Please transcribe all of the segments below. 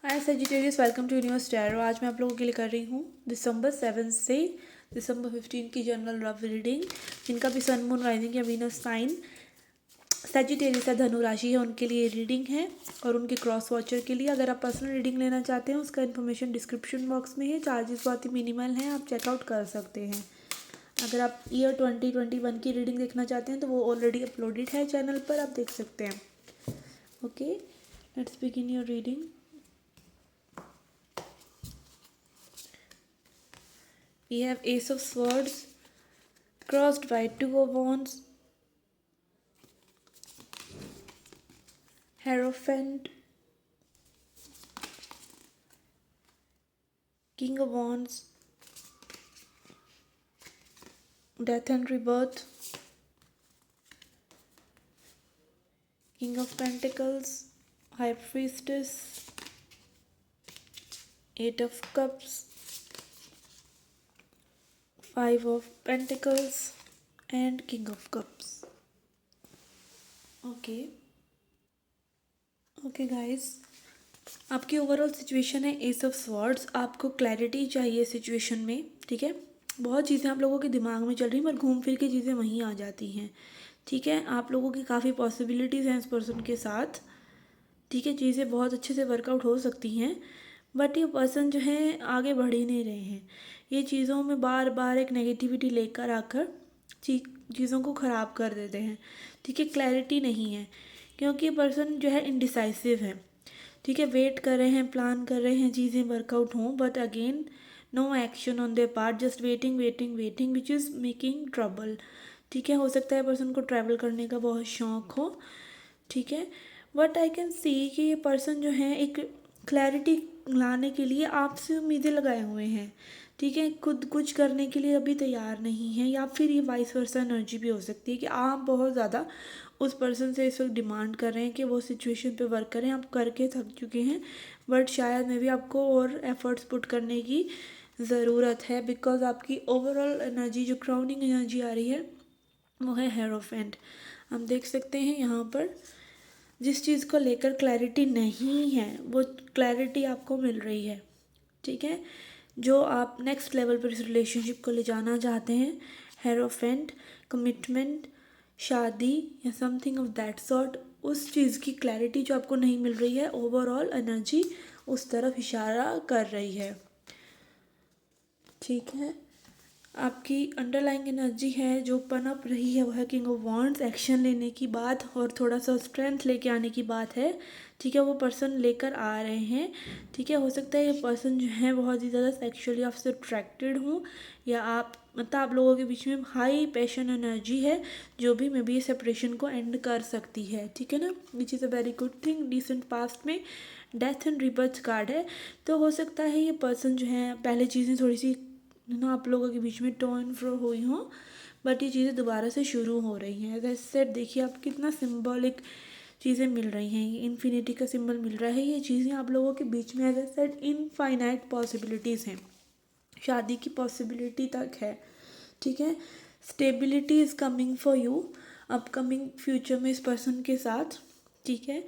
Hi Sagittarius, welcome to universe tarot. आज मैं आप लोगों के लिए कर रही हूँ दिसंबर 7 से दिसंबर 15 की जनरल रफ रीडिंग। जिनका भी सन मून राइजिंग या वीनस साइन सजिटेरियस या धनु राशि है उनके लिए रीडिंग है, और उनके क्रॉस वॉचर के लिए। अगर आप पर्सनल रीडिंग लेना चाहते हैं उसका इन्फॉर्मेशन डिस्क्रिप्शन बॉक्स में है। चार्जेस बहुत ही मिनिमल हैं, आप चेकआउट कर सकते हैं। अगर आप ईयर 2021 की रीडिंग देखना चाहते हैं तो वो ऑलरेडी अपलोडेड है चैनल पर, आप देख सकते हैं। Okay, let's begin your reading. We have Ace of Swords crossed by Two of Wands, Hierophant, King of Wands, Death and Rebirth, King of Pentacles, High Priestess, Eight of Cups, Five of Pentacles and King of Cups. Okay guys, आपकी overall situation है S of swords. आपको clarity चाहिए situation में, ठीक है। बहुत चीज़ें आप लोगों के दिमाग में चल रही हैं पर घूम फिर के चीज़ें वहीं आ जाती हैं, ठीक है। आप लोगों की काफ़ी पॉसिबिलिटीज़ हैं इस पर्सन के साथ, ठीक है। चीज़ें बहुत अच्छे से वर्कआउट हो सकती हैं, बट ये पर्सन जो है आगे बढ़ ही नहीं रहे हैं। ये चीज़ों में बार बार एक नेगेटिविटी लेकर आकर चीज़ों को ख़राब कर देते हैं, ठीक है। क्लैरिटी नहीं है क्योंकि ये पर्सन जो है इनडिसाइसिव है, ठीक है। वेट कर रहे हैं, प्लान कर रहे हैं चीज़ें वर्कआउट हों, but again no action on their part, just waiting waiting waiting which is making trouble, ठीक है। हो सकता है पर्सन को ट्रैवल करने का बहुत शौक हो, ठीक है। बट आई कैन सी कि ये पर्सन जो है एक क्लैरिटी लाने के लिए आपसे उम्मीदें लगाए हुए हैं, ठीक है। खुद कुछ करने के लिए अभी तैयार नहीं है, या फिर ये वाइस वर्सा एनर्जी भी हो सकती है कि आप बहुत ज़्यादा उस पर्सन से इस वक्त डिमांड कर रहे हैं कि वो सिचुएशन पे वर्क करें। आप करके थक चुके हैं, बट शायद में भी आपको और एफर्ट्स पुट करने की ज़रूरत है, बिकॉज आपकी ओवरऑल एनर्जी जो क्राउनिंग एनर्जी आ रही है वो है हेरोफेंट। हम देख सकते हैं यहाँ पर जिस चीज़ को लेकर क्लैरिटी नहीं है वो क्लैरिटी आपको मिल रही है, ठीक है। जो आप नेक्स्ट लेवल पर इस रिलेशनशिप को ले जाना चाहते हैं, हेरोफेंट, कमिटमेंट, शादी या समथिंग ऑफ दैट सॉर्ट, उस चीज़ की क्लैरिटी जो आपको नहीं मिल रही है, ओवरऑल एनर्जी उस तरफ इशारा कर रही है, ठीक है। आपकी अंडरलाइंग एनर्जी है जो पनप रही है, वह है किंग ऑफ वॉन्ड्स। एक्शन लेने की बात और थोड़ा सा स्ट्रेंथ लेके आने की बात है, ठीक है। वो पर्सन लेकर आ रहे हैं, ठीक है। हो सकता है ये पर्सन जो है बहुत ही ज़्यादा सेक्सुअली आपसे अट्रैक्टेड हो, या आप लोगों के बीच में हाई पैशन एनर्जी है जो भी मे बी सेपरेशन को एंड कर सकती है, ठीक है ना। Which is a very good thing. Recent past में डेथ एंड रिबर्थ कार्ड है, तो हो सकता है ये पर्सन जो है पहले चीज़ें थोड़ी सी ना आप लोगों के बीच में टो एंड फ्रो हुई हों, बट ये चीज़ें दोबारा से शुरू हो रही हैं। एज सेड, देखिए आप कितना सिंबॉलिक चीज़ें मिल रही हैं। ये इन्फिनिटी का सिंबल मिल रहा है। ये चीज़ें आप लोगों के बीच में एज ए सेड इनफाइनाइट पॉसिबिलिटीज़ हैं, शादी की पॉसिबिलिटी तक है, ठीक है। Stability is coming for you upcoming future में इस पर्सन के साथ, ठीक है।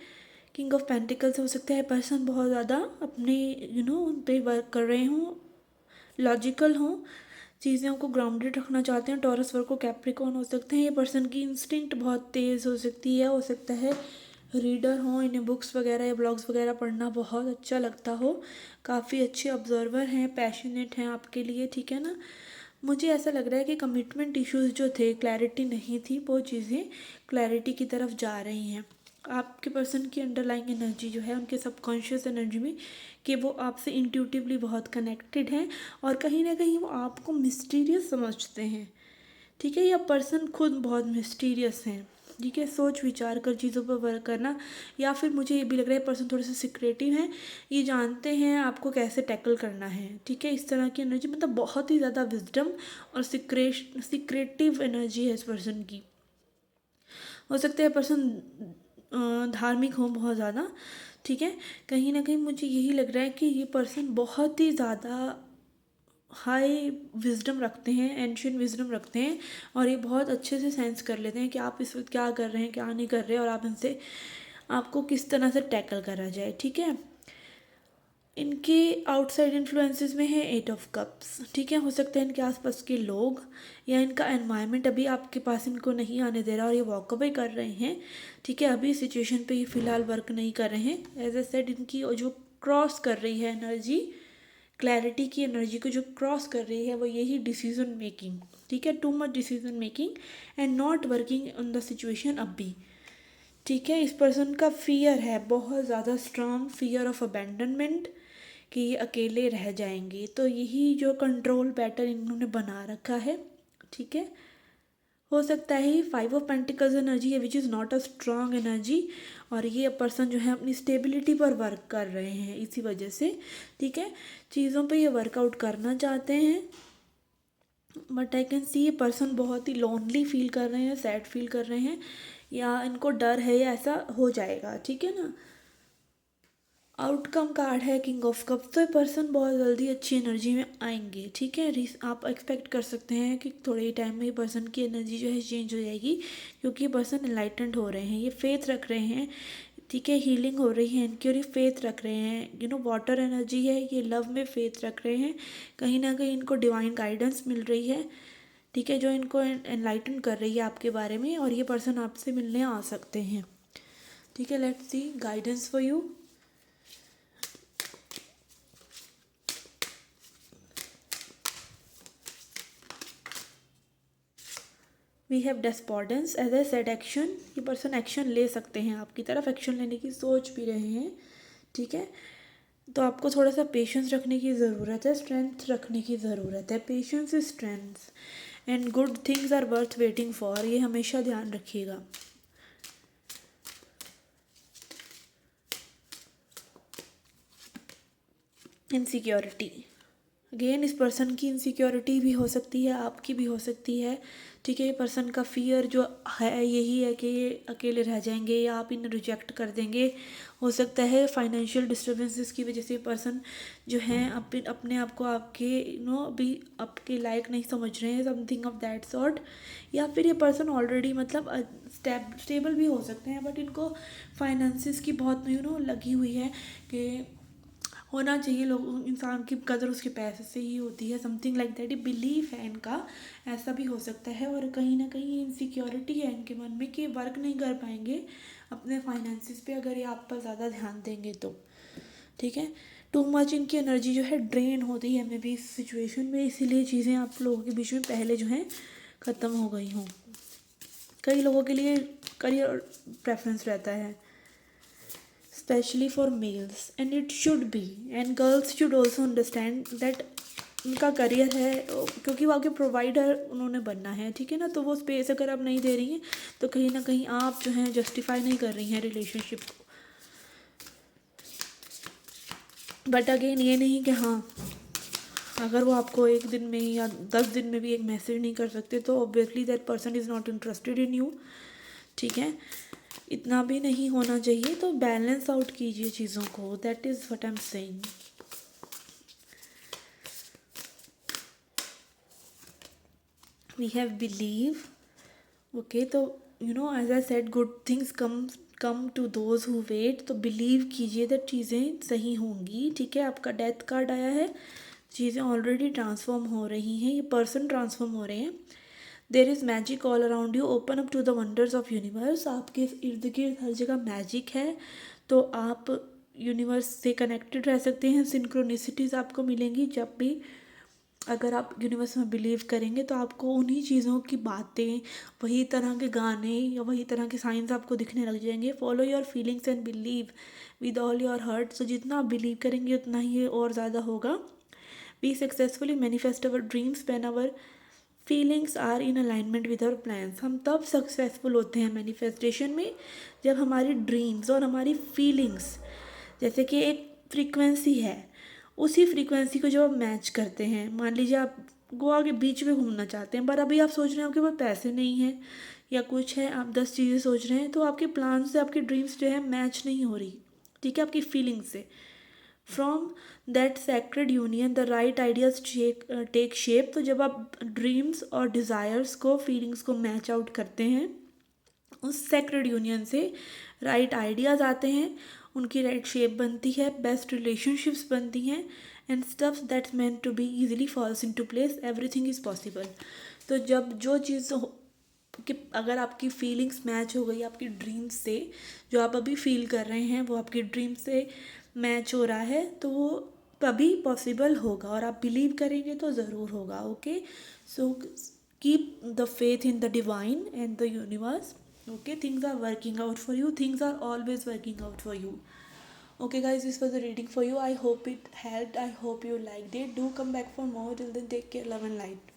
किंग ऑफ पेंटिकल्स हो सकता है पर्सन बहुत ज़्यादा अपने उन पे वर्क कर रहे हों, लॉजिकल हों, चीज़ों को ग्राउंडेड रखना चाहते हैं। टॉरस वर्को कैप्रिकॉर्न हो सकते हैं। ये पर्सन की इंस्टिंक्ट बहुत तेज़ हो सकती है। हो सकता है रीडर हो, इन्हें बुक्स वगैरह या ब्लॉग्स वगैरह पढ़ना बहुत अच्छा लगता हो, काफ़ी अच्छे ऑब्जर्वर हैं, पैशनेट हैं आपके लिए, ठीक है ना। मुझे ऐसा लग रहा है कि कमिटमेंट इश्यूज़ जो थे, क्लैरिटी नहीं थी, वो चीज़ें क्लैरिटी की तरफ जा रही हैं। आपके पर्सन की अंडरलाइंग एनर्जी जो है उनके सबकॉन्शियस एनर्जी में कि वो आपसे इंट्यूटिवली बहुत कनेक्टेड हैं, और कहीं ना कहीं वो आपको मिस्टीरियस समझते हैं, ठीक है। या पर्सन खुद बहुत मिस्टीरियस हैं, ठीक है। सोच विचार कर चीज़ों पर वर्क करना, या फिर मुझे ये भी लग रहा है पर्सन थोड़े से सिक्रेटिव हैं, ये जानते हैं आपको कैसे टैकल करना है, ठीक है। इस तरह की एनर्जी, मतलब बहुत ही ज़्यादा विजडम और सिक्रेटिव एनर्जी है इस पर्सन की। हो सकता है पर्सन धार्मिक हो बहुत ज़्यादा, ठीक है। कहीं ना कहीं मुझे यही लग रहा है कि ये पर्सन बहुत ही ज़्यादा हाई विजडम रखते हैं, एंशियंट विजडम रखते हैं, और ये बहुत अच्छे से सेंस कर लेते हैं कि आप इस वक्त क्या कर रहे हैं, क्या नहीं कर रहे, और आप इनसे आपको किस तरह से टैकल करा जाए, ठीक है। इनके आउटसाइड इन्फ्लुएंसेस में है 8 ऑफ कप्स, ठीक है। हो सकता है इनके आसपास के लोग या इनका एनवायरनमेंट अभी आपके पास इनको नहीं आने दे रहा और ये वॉक अवे कर रहे हैं, ठीक है। अभी सिचुएशन पे ये फ़िलहाल वर्क नहीं कर रहे हैं। एज ए सेड, इनकी जो क्रॉस कर रही है एनर्जी, क्लैरिटी की एनर्जी को जो क्रॉस कर रही है वो यही डिसीजन मेकिंग, ठीक है। Too much decision making and not working on the situation अभी, ठीक है। इस पर्सन का फियर है, बहुत ज़्यादा स्ट्रांग फियर ऑफ अबैंडनमेंट, कि ये अकेले रह जाएंगे। तो यही जो कंट्रोल पैटर्न इन्होंने बना रखा है, ठीक है। हो सकता है 5 ऑफ पेंटिकल्स एनर्जी है which is not a strong energy, और ये पर्सन जो है अपनी स्टेबिलिटी पर वर्क कर रहे हैं इसी वजह से, ठीक है। चीज़ों पे ये वर्कआउट करना चाहते हैं, बट आई कैन सी ये पर्सन बहुत ही लोनली फील कर रहे हैं, सैड फील कर रहे हैं, या इनको डर है या ऐसा हो जाएगा, ठीक है ना। आउटकम कार्ड है किंग ऑफ कप्स, तो ये पर्सन बहुत जल्दी अच्छी एनर्जी में आएंगे, ठीक है। आप एक्सपेक्ट कर सकते हैं कि थोड़े ही टाइम में ये पर्सन की एनर्जी जो है चेंज हो जाएगी, क्योंकि ये पर्सन एनलाइटेंड हो रहे हैं, ये फेथ रख रहे हैं, ठीक है। हीलिंग हो रही है इनकी और ये फेथ रख रहे हैं। वाटर एनर्जी है, ये लव में फेथ रख रहे हैं, कहीं ना कहीं इनको डिवाइन गाइडेंस मिल रही है, ठीक है, जो इनको एनलाइटन कर रही है आपके बारे में, और ये पर्सन आपसे मिलने आ सकते हैं, ठीक है। Let's see guidance for you. We have despondence, as A said action, ये पर्सन एक्शन ले सकते हैं, आपकी तरफ एक्शन लेने की सोच भी रहे हैं, ठीक है। तो आपको थोड़ा सा पेशेंस रखने की ज़रूरत है, स्ट्रेंथ रखने की ज़रूरत है। Patience is strength and good things are worth waiting for, ये हमेशा ध्यान रखिएगा। इनसिक्योरिटी, अगेन इस पर्सन की इनसिक्योरिटी भी हो सकती है, आपकी भी हो सकती है, ठीक है। ये पर्सन का फियर जो है यही है कि ये अकेले रह जाएंगे या आप इन्हें रिजेक्ट कर देंगे। हो सकता है फाइनेंशियल डिस्टर्बेंसेस की वजह से पर्सन जो हैं अपने आप को आपके अभी आपके लायक नहीं समझ रहे हैं, समथिंग ऑफ दैट सॉर्ट। या फिर ये पर्सन ऑलरेडी मतलब स्टेबल भी हो सकते हैं, बट इनको फाइनेंसिस की बहुत लगी हुई है कि होना चाहिए, लोग इंसान की कदर उसके पैसे से ही होती है, समथिंग लाइक दैट, ये बिलीफ है इनका, ऐसा भी हो सकता है। और कहीं ना कहीं इनसिक्योरिटी है इनके मन में कि वर्क नहीं कर पाएंगे अपने फाइनेंसिस पे अगर ये आप पर ज़्यादा ध्यान देंगे तो, ठीक है। टू मच इनकी एनर्जी जो है ड्रेन होती है मे भी इस सिचुएशन में, इसीलिए चीज़ें आप लोगों के बीच में पहले जो हैं ख़त्म हो गई हों। कई लोगों के लिए करियर प्रेफरेंस रहता है, especially for males, and it should be, and girls should also understand that उनका करियर है, क्योंकि वो आगे प्रोवाइडर उन्होंने बनना है, ठीक है ना। तो वो स्पेस अगर आप नहीं दे रही हैं तो कहीं ना कहीं आप जो हैं जस्टिफाई नहीं कर रही हैं रिलेशनशिप को। बट अगेन ये नहीं कि हाँ अगर वो आपको एक दिन में या 10 दिन में भी एक मैसेज नहीं कर सकते तो obviously that person is not interested in you, ठीक है। इतना भी नहीं होना चाहिए, तो बैलेंस आउट कीजिए चीज़ों को, that is what I am saying. We have believe, okay. तो as I said good things come to those who wait, तो बिलीव कीजिए दैट चीज़ें सही होंगी, ठीक है। आपका डेथ कार्ड आया है, चीज़ें ऑलरेडी ट्रांसफॉर्म हो रही हैं, ये पर्सन ट्रांसफॉर्म हो रहे हैं। There is magic all around you, open up to the wonders of universe, आपके इर्द गिर्द हर जगह मैजिक है, तो आप यूनिवर्स से कनेक्टेड रह सकते हैं। सिंक्रोनिसिटीज़ आपको मिलेंगी जब भी अगर आप यूनिवर्स में बिलीव करेंगे, तो आपको उन्हीं चीज़ों की बातें, वही तरह के गाने या वही तरह के साइंस आपको दिखने लग जाएंगे। Follow your feelings and believe with all your heart, तो जितना आप बिलीव करेंगे उतना ही ये और ज़्यादा होगा। We successfully manifest our dreams when our feelings are in alignment with our plans, हम तब सक्सेसफुल होते हैं मैनिफेस्टेशन में जब हमारी ड्रीम्स और हमारी फीलिंग्स, जैसे कि एक फ्रीक्वेंसी है, उसी फ्रीक्वेंसी को जब आप मैच करते हैं। मान लीजिए आप गोवा के बीच में घूमना चाहते हैं, पर अभी आप सोच रहे हैं आपके पास पैसे नहीं हैं या कुछ है, आप 10 चीज़ें सोच रहे हैं, तो आपके प्लान से आपकी ड्रीम्स जो है मैच नहीं हो रही, ठीक है, आपकी फीलिंग्स से। From that sacred union the right ideas take shape, तो जब आप ड्रीम्स और डिज़ायर्स को, फीलिंग्स को मैच आउट करते हैं, उस सैक्रेड यूनियन से राइट आइडियाज़ आते हैं उनकी राइट शेप बनती है, बेस्ट रिलेशनशिप्स बनती हैं, and stuffs that's meant to be easily falls into place, everything is possible. तो जब जो चीज़ कि अगर आपकी फीलिंग्स मैच हो गई आपकी ड्रीम्स से, जो आप अभी फील कर रहे हैं वो आपकी ड्रीम से मैच हो रहा है, तो वो तभी पॉसिबल होगा, और आप बिलीव करेंगे तो ज़रूर होगा। Okay, so keep the faith in the divine and the universe. Okay, things are working out for you, things are always working out for you. Okay guys, this was a reading for you. I hope it helped, I hope you liked it. Do come back for more. Till then, take care, love and light.